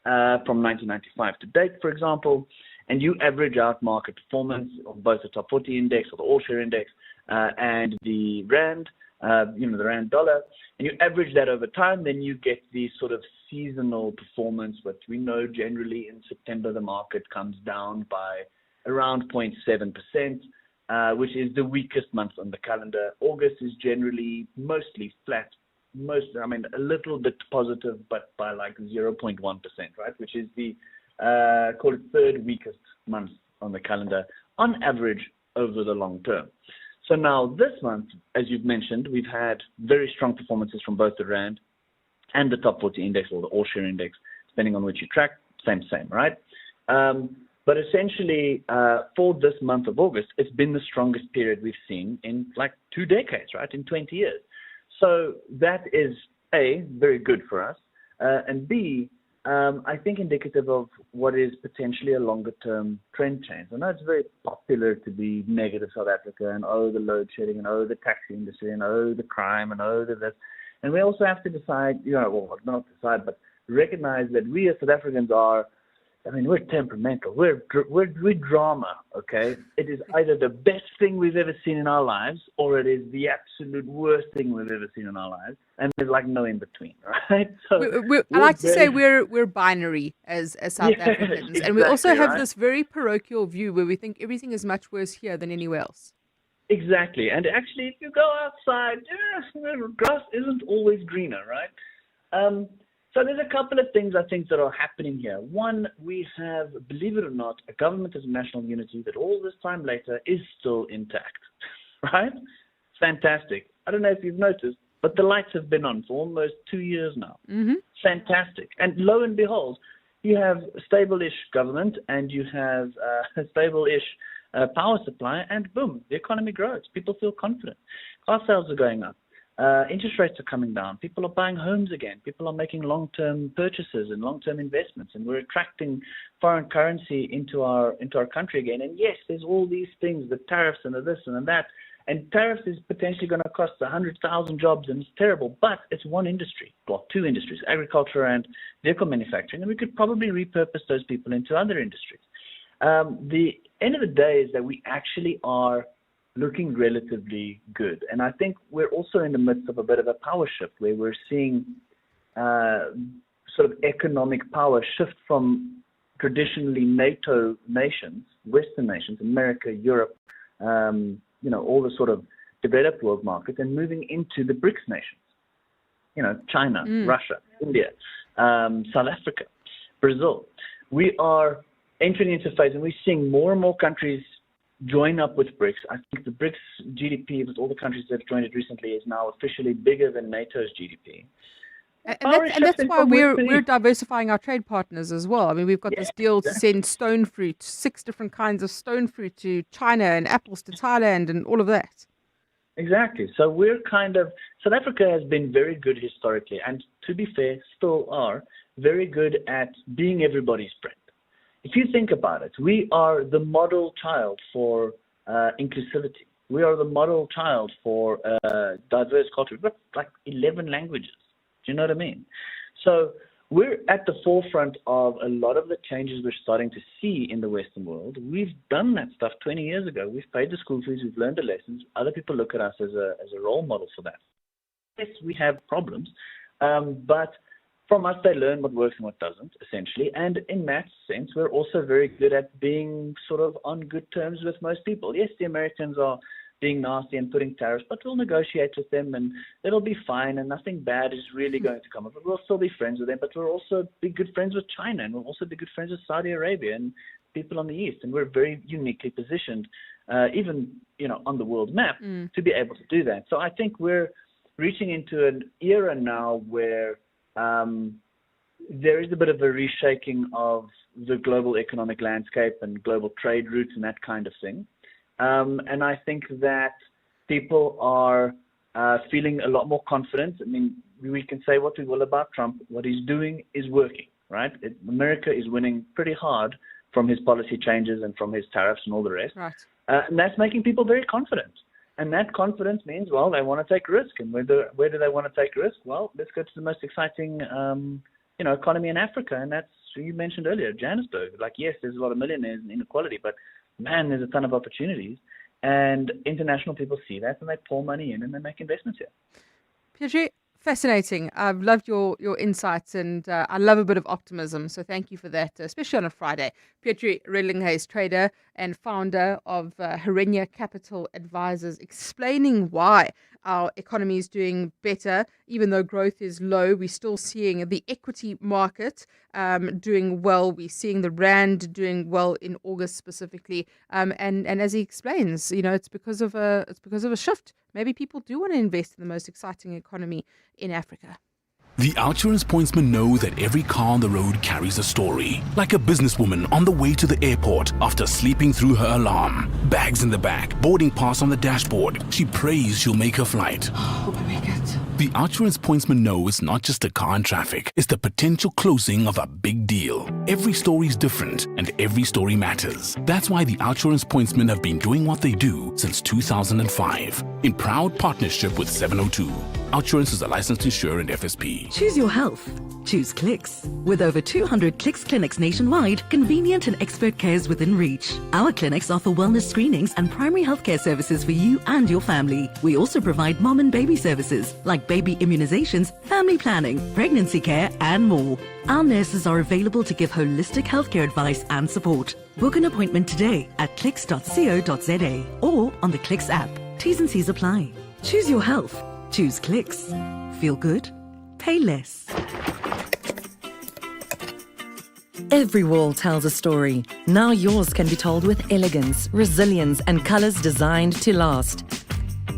from 1995 to date, for example, and you average out market performance of both the top 40 index or the all-share index and the rand, the rand dollar, and you average that over time, then you get the sort of seasonal performance, but we know generally in September the market comes down by around 0.7%. Which is the weakest month on the calendar. August is generally mostly flat, a little bit positive, but by like 0.1%, right? Which is the call it third weakest month on the calendar on average over the long term. So now this month, as you've mentioned, we've had very strong performances from both the rand and the top 40 index or the all-share index, depending on which you track, same, right? But essentially, for this month of August, it's been the strongest period we've seen in like 2 decades, right? In 20 years. So that is A, very good for us. And B, I think indicative of what is potentially a longer-term trend change. I know it's very popular to be negative South Africa and, the load shedding and, the taxi industry and, the crime and, the this. And we also have to decide, not decide, but recognize that we as South Africans are, we're temperamental. We're drama, okay? It is either the best thing we've ever seen in our lives or it is the absolute worst thing we've ever seen in our lives. And there's like no in between, right? So I like to say we're binary as South Africans. Exactly, and we also have this very parochial view where we think everything is much worse here than anywhere else. Exactly. And actually, if you go outside, grass isn't always greener, right? So there's a couple of things I think that are happening here. One, we have, believe it or not, a government as a national unity that all this time later is still intact, right? Fantastic. I don't know if you've noticed, but the lights have been on for almost 2 years now. Mm-hmm. Fantastic. And lo and behold, you have a stable-ish government and you have a stable-ish power supply and boom, the economy grows. People feel confident. Car sales are going up. Interest rates are coming down. People are buying homes again. People are making long-term purchases and long-term investments, and we're attracting foreign currency into our country again. And yes, there's all these things, the tariffs and the this and the that. And tariffs is potentially going to cost 100,000 jobs, and it's terrible. But it's one industry, well, 2 industries, agriculture and vehicle manufacturing, and we could probably repurpose those people into other industries. The end of the day is that we actually are looking relatively good. And I think we're also in the midst of a bit of a power shift where we're seeing sort of economic power shift from traditionally NATO nations, Western nations, America, Europe, all the sort of developed world markets, and moving into the BRICS nations, China, Russia, India, South Africa, Brazil. We are entering into a phase, and we're seeing more and more countries join up with BRICS. I think the BRICS GDP with all the countries that have joined it recently is now officially bigger than NATO's GDP. And that's why we're diversifying our trade partners as well. We've got this deal to send stone fruit, 6 different kinds of stone fruit to China and apples to Thailand and all of that. Exactly. So we're South Africa has been very good historically, and to be fair, still are very good at being everybody's friend. If you think about it, we are the model child for inclusivity. We are the model child for diverse culture. We've got like 11 languages. Do you know what I mean? So we're at the forefront of a lot of the changes we're starting to see in the Western world. We've done that stuff 20 years ago. We've paid the school fees. We've learned the lessons. Other people look at us as a role model for that. Yes, we have problems, but from us, they learn what works and what doesn't, essentially. And in that sense, we're also very good at being sort of on good terms with most people. Yes, the Americans are being nasty and putting tariffs, but we'll negotiate with them and it'll be fine and nothing bad is really going to come up. We'll still be friends with them, but we'll also be good friends with China, and we'll also be good friends with Saudi Arabia and people on the East. And we're very uniquely positioned, even on the world map, to be able to do that. So I think we're reaching into an era now where there is a bit of a reshaping of the global economic landscape and global trade routes and that kind of thing. And I think that people are feeling a lot more confident. I mean, we can say what we will about Trump. What he's doing is working, right? America is winning pretty hard from his policy changes and from his tariffs and all the rest. Right. And that's making people very confident. And that confidence means, well, they want to take risk. And where do they want to take risk? Well, let's go to the most exciting, economy in Africa. And that's, you mentioned earlier, Johannesburg. Like, yes, there's a lot of millionaires and inequality, but man, there's a ton of opportunities. And international people see that and they pour money in and they make investments here. Pietri, fascinating. I've loved your insights, and I love a bit of optimism. So thank you for that, especially on a Friday. Pietri Redlinghuyse, trader and founder of Herenya Capital Advisors, explaining why our economy is doing better. Even though growth is low, we're still seeing the equity market doing well. We're seeing the rand doing well in August specifically. And as he explains, it's because of a shift. Maybe people do want to invest in the most exciting economy in Africa. The Outsurance pointsmen know that every car on the road carries a story. Like a businesswoman on the way to the airport after sleeping through her alarm. Bags in the back, boarding pass on the dashboard. She prays she'll make her flight. Hope I make it. The Outsurance pointsmen know it's not just a car in traffic. It's the potential closing of a big deal. Every story is different and every story matters. That's why the Outsurance pointsmen have been doing what they do since 2005. In proud partnership with 702. Outsurance is a licensed insurer and FSP. Choose your health. Choose Clicks. With over 200 Clicks clinics nationwide, convenient and expert care is within reach. Our clinics offer wellness screenings and primary healthcare services for you and your family. We also provide mom and baby services like baby immunizations, family planning, pregnancy care, and more. Our nurses are available to give holistic healthcare advice and support. Book an appointment today at clicks.co.za or on the Clicks app. T's and C's apply. Choose your health. Choose Clicks. Feel good. Pay less. Every wall tells a story. Now yours can be told with elegance, resilience, and colors designed to last.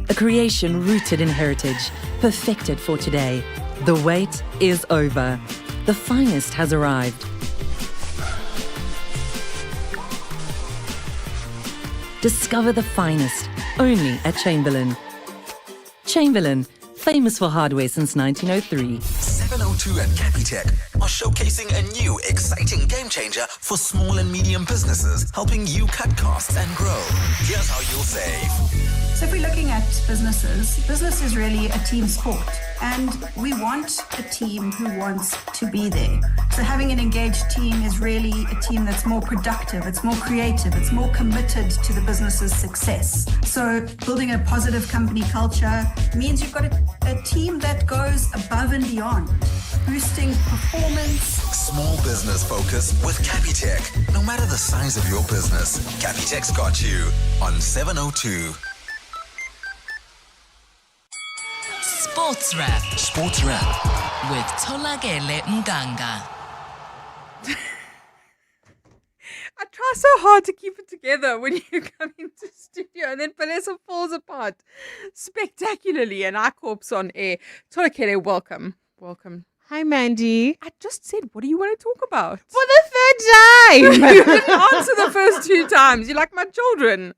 A creation rooted in heritage, perfected for today. The wait is over. The finest has arrived. Discover the finest, only at Chamberlain. Chamberlain, famous for hardware since 1903. 702 and Capitec are showcasing a new, exciting game changer for small and medium businesses, helping you cut costs and grow. Here's how you'll save. So if we're looking at business is really a team sport. And we want a team who wants to be there. So having an engaged team is really a team that's more productive, it's more creative, it's more committed to the business's success. So building a positive company culture means you've got a team that goes above and beyond, boosting performance. Small business focus with Capitec. No matter the size of your business, Capitec's got you on 702. Sports Wrap. Sports Wrap. With Tolagele Mganga. I try so hard to keep it together when you come into studio, and then Vanessa falls apart spectacularly, and I corpse on air. Tolakele, welcome. Hi, Mandy. I just said, what do you want to talk about? For the third time. You didn't answer the first two times. You're like my children.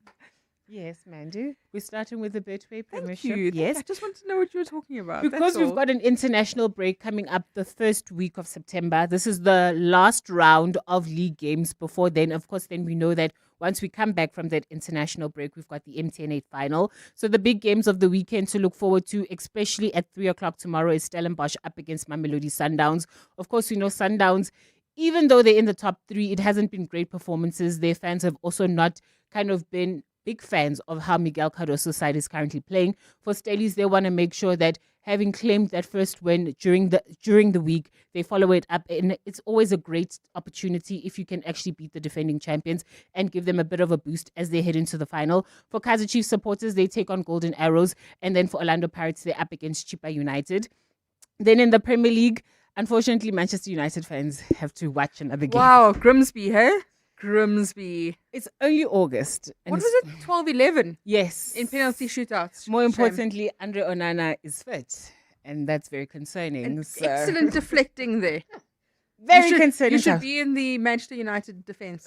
Yes, Mandy. We're starting with the Betway Premiership. Thank you. Yes. I just want to know what you were talking about. Because That's we've all. got an international break coming up the first week of September. This is the last round of league games. Before then, of course, then we know that once we come back from that international break, we've got the MTN 8 final. So the big games of the weekend to look forward to, especially at 3 o'clock tomorrow, is Stellenbosch up against Mamelodi Sundowns. Of course, we know Sundowns, even though they're in the top 3, it hasn't been great performances. Their fans have also not kind of been big fans of how Miguel Cardoso's side is currently playing. For Staleys, they want to make sure that having claimed that first win during the week, they follow it up. And it's always a great opportunity if you can actually beat the defending champions and give them a bit of a boost as they head into the final. For Kaizer Chiefs supporters, they take on Golden Arrows. And then for Orlando Pirates, they're up against Chippa United. Then in the Premier League, unfortunately, Manchester United fans have to watch another game. Wow, Grimsby, hey? Grimsby. It's only August. What was it? 12-11? Yes. In penalty shootouts. More importantly, Andre Onana is fit. And that's very concerning. Excellent deflecting there. Very concerning. You should be in the Manchester United defense.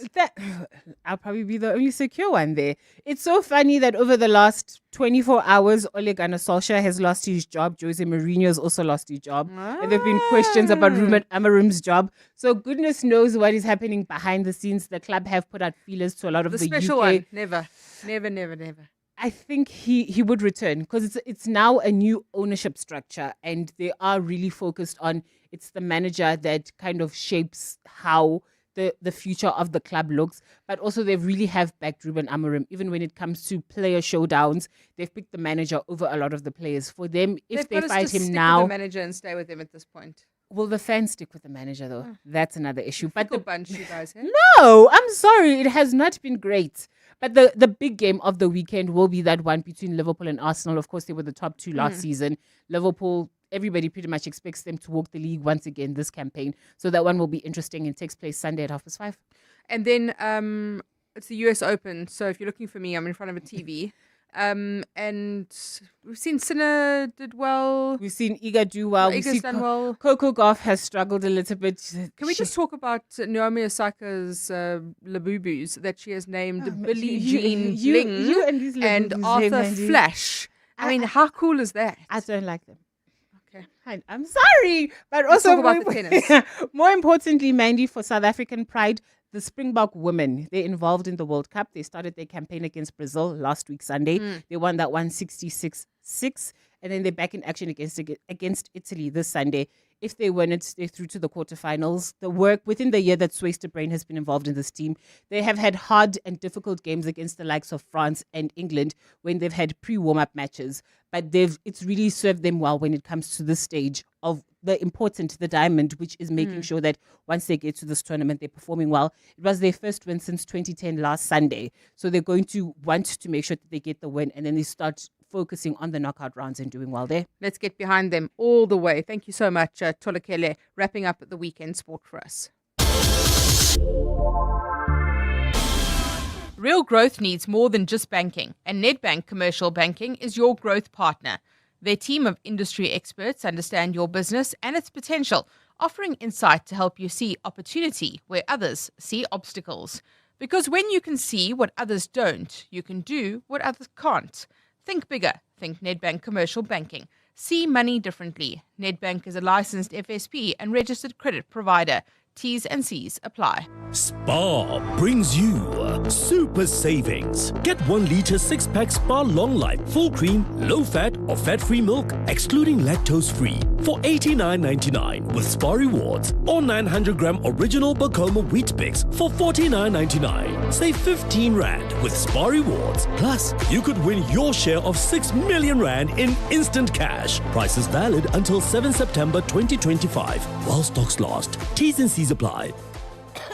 I'll probably be the only secure one there. It's so funny that over the last 24 hours, Ole Gunnar Solskjaer has lost his job. Jose Mourinho has also lost his job. And there have been questions about Ruben Amorim's job. So goodness knows what is happening behind the scenes. The club have put out feelers to a lot of the special UK. one. Never. I think he would return because it's now a new ownership structure and they are really focused on it's the manager that kind of shapes how the future of the club looks. But also they really have backed Ruben Amorim. Even when it comes to player showdowns, they've picked the manager over a lot of the players. For them, if they fight him now... With the manager and stay with him at this point. Will the fans stick with the manager though? That's another issue. But the bunch you guys have. No, I'm sorry. It has not been great. But the big game of the weekend will be that one between Liverpool and Arsenal. Of course, they were the top 2 last season. Liverpool, everybody pretty much expects them to walk the league once again this campaign. So that one will be interesting and takes place Sunday at 5:30. And then it's the US Open. So if you're looking for me, I'm in front of a TV. And we've seen Sinner did well. We've seen Iga do well. Iga's done well. Coco Gauff has struggled a little bit. Can we just talk about Naomi Osaka's Labubus that she has named Billie Jean Bling and Arthur Flash? I mean, how cool is that? I don't like them. Okay. I'm sorry. But Let's also talk about the tennis. More importantly, Mandy, for South African pride, the Springbok women, they're involved in the World Cup. They started their campaign against Brazil last week, Sunday. They won that 166-6. And then they're back in action against Italy this Sunday. If they win it, they're through to the quarterfinals. The work within the year that Swayster Brain has been involved in this team, they have had hard and difficult games against the likes of France and England when they've had pre-warm-up matches. But it's really served them well when it comes to this stage of the diamond, which is making sure that once they get to this tournament, they're performing well. It was their first win since 2010 last Sunday. So they're going to want to make sure that they get the win and then they start focusing on the knockout rounds and doing well there. Let's get behind them all the way. Thank you so much, Tolakele, wrapping up the weekend sport for us. Real growth needs more than just banking, and Nedbank Commercial Banking is your growth partner. Their team of industry experts understand your business and its potential, offering insight to help you see opportunity where others see obstacles. Because when you can see what others don't, you can do what others can't. Think bigger. Think Nedbank Commercial Banking. See money differently. Nedbank is a licensed FSP and registered credit provider. T's and C's apply. Spar brings you super savings. Get 1 litre 6-pack Spar Long Life, full cream, low fat or fat-free milk, excluding lactose-free, for $89.99 with Spar Rewards, or 900-gram original Bacoma Wheat Bix for $49.99. Save 15 Rand with Spar Rewards. Plus, you could win your share of 6 million Rand in instant cash. Prices valid until 7 September 2025, while stocks last. T's and C's apply.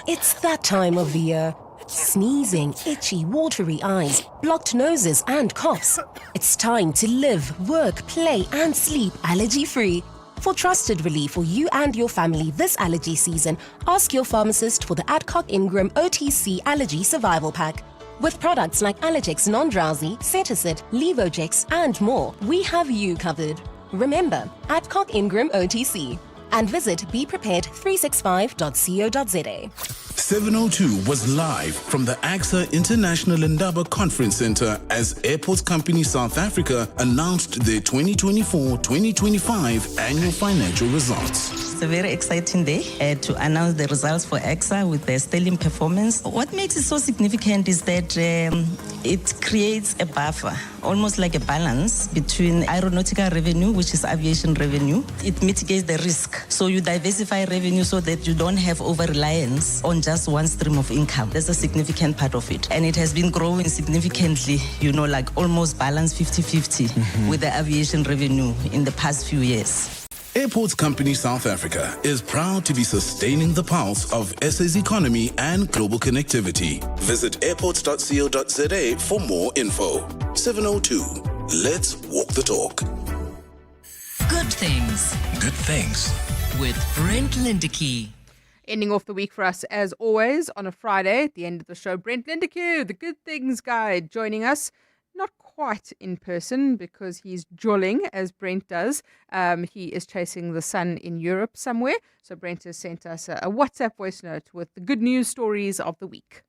It's that time of the year. Sneezing, itchy, watery eyes, blocked noses and coughs. It's time to live, work, play and sleep allergy-free. For trusted relief for you and your family this allergy season, ask your pharmacist for the Adcock Ingram OTC Allergy Survival Pack. With products like Allergex Non-Drowsy, Cetisid, Levogex and more, we have you covered. Remember, Adcock Ingram OTC. And visit beprepared365.co.za. 702 was live from the ACSA International Indaba Conference Center as Airports Company South Africa announced their 2024-2025 annual financial results. It's a very exciting day to announce the results for ACSA with their sterling performance. What makes it so significant is that it creates a buffer, almost like a balance between aeronautical revenue, which is aviation revenue. It mitigates the risk. So you diversify revenue so that you don't have over-reliance on just one stream of income. That's a significant part of it. And it has been growing significantly, like almost balanced 50-50 with the aviation revenue in the past few years. Airports Company South Africa is proud to be sustaining the pulse of SA's economy and global connectivity. Visit airports.co.za for more info. 702. Let's walk the talk. Good things. Good things. With Brent Lindecky. Ending off the week for us, as always, on a Friday at the end of the show. Brent Lindecky, the Good Things Guy, joining us. Not quite in person because he's jolling, as Brent does. He is chasing the sun in Europe somewhere. So Brent has sent us a WhatsApp voice note with the good news stories of the week.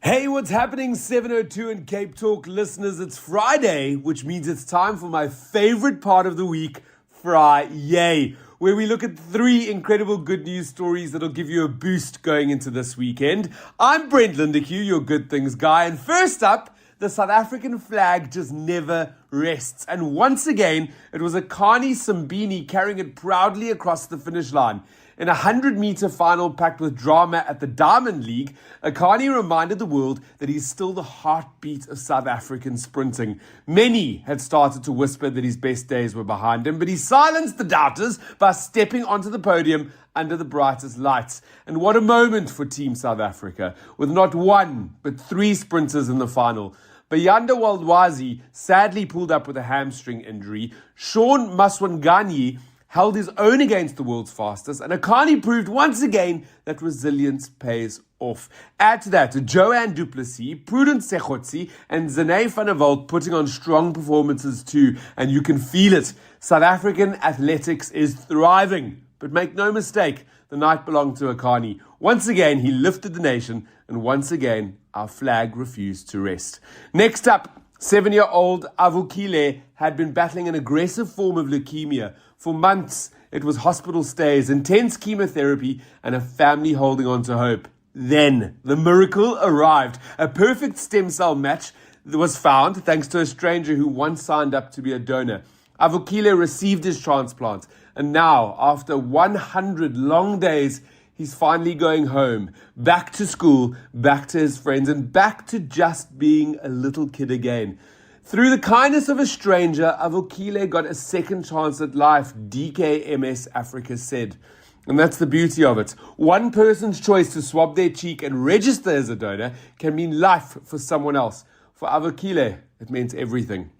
Hey, what's happening, 702 and Cape Talk listeners? It's Friday, which means it's time for my favorite part of the week, Fry-Yay, where we look at 3 incredible good news stories that'll give you a boost going into this weekend. I'm Brent Lindecky, your Good Things Guy, and first up, the South African flag just never rests. And once again, it was Ekurhuleni Simbini carrying it proudly across the finish line. In a 100-meter final packed with drama at the Diamond League, Ekurhuleni reminded the world that he's still the heartbeat of South African sprinting. Many had started to whisper that his best days were behind him, but he silenced the doubters by stepping onto the podium under the brightest lights. And what a moment for Team South Africa, with not 1, but 3 sprinters in the final. Bayanda Waldwazi sadly pulled up with a hamstring injury. Sean Maswanganyi held his own against the world's fastest, and Ekurhuleni proved once again that resilience pays off. Add to that, Joanne du Plessis, Prudence Sekotsi, and Zane van der Walt putting on strong performances too, and you can feel it. South African athletics is thriving. But make no mistake, the night belonged to Ekurhuleni. Once again, he lifted the nation, and once again, our flag refused to rest. Next up, 7-year-old Avukile had been battling an aggressive form of leukemia. For months, it was hospital stays, intense chemotherapy, and a family holding on to hope. Then, the miracle arrived. A perfect stem cell match was found thanks to a stranger who once signed up to be a donor. Avukile received his transplant, and now, after 100 long days, he's finally going home, back to school, back to his friends, and back to just being a little kid again. Through the kindness of a stranger, Avukile got a second chance at life, DKMS Africa said. And that's the beauty of it. One person's choice to swab their cheek and register as a donor can mean life for someone else. For Avukile, it meant everything.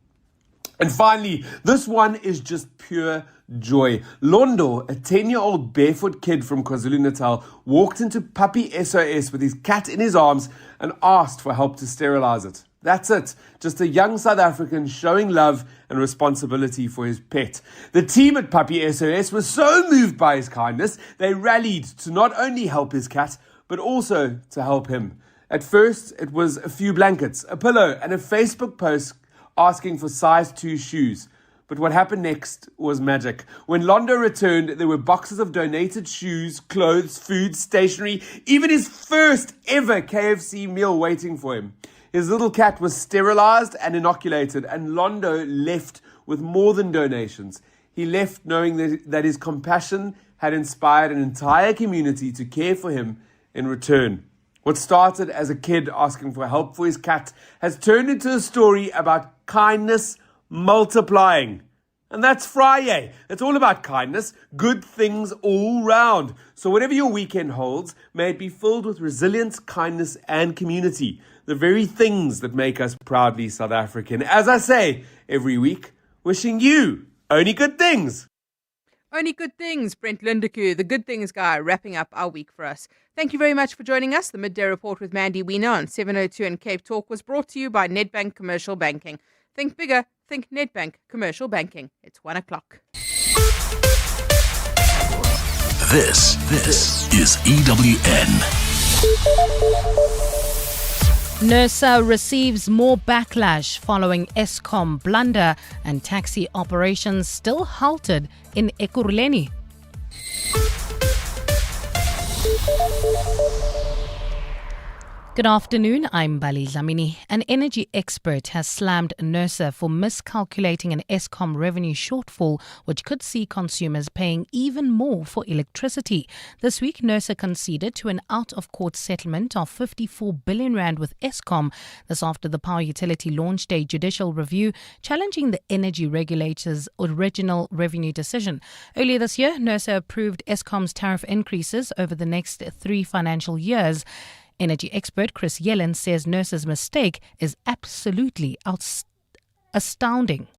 And finally, this one is just pure joy. Londo, a 10-year-old barefoot kid from KwaZulu-Natal, walked into Puppy SOS with his cat in his arms and asked for help to sterilize it. That's it. Just a young South African showing love and responsibility for his pet. The team at Puppy SOS was so moved by his kindness, they rallied to not only help his cat, but also to help him. At first, it was a few blankets, a pillow, and a Facebook post asking for size 2 shoes. But what happened next was magic. When Londo returned, there were boxes of donated shoes, clothes, food, stationery, even his first ever KFC meal waiting for him. His little cat was sterilized and inoculated, and Londo left with more than donations. He left knowing that his compassion had inspired an entire community to care for him in return. What started as a kid asking for help for his cat has turned into a story about kindness multiplying. And that's Friday. It's all about kindness, good things all round. So whatever your weekend holds, may it be filled with resilience, kindness, and community. The very things that make us proudly South African. As I say every week, wishing you only good things. Only good things. Brent Lindecky, the Good Things Guy, wrapping up our week for us. Thank you very much for joining us. The Midday Report with Mandy Wiener on 702 and Cape Talk was brought to you by Nedbank Commercial Banking. Think bigger, think Nedbank Commercial Banking. It's 1 o'clock. This is EWN. NERSA receives more backlash following Eskom blunder and taxi operations still halted in Ekurhuleni. Good afternoon, I'm Bali Dlamini. An energy expert has slammed NERSA for miscalculating an Eskom revenue shortfall, which could see consumers paying even more for electricity. This week, NERSA conceded to an out-of-court settlement of 54 billion rand with Eskom. This after the power utility launched a judicial review challenging the energy regulator's original revenue decision. Earlier this year, NERSA approved Eskom's tariff increases over the next 3 financial years. Energy expert Chris Yellen says NERSA's mistake is absolutely astounding.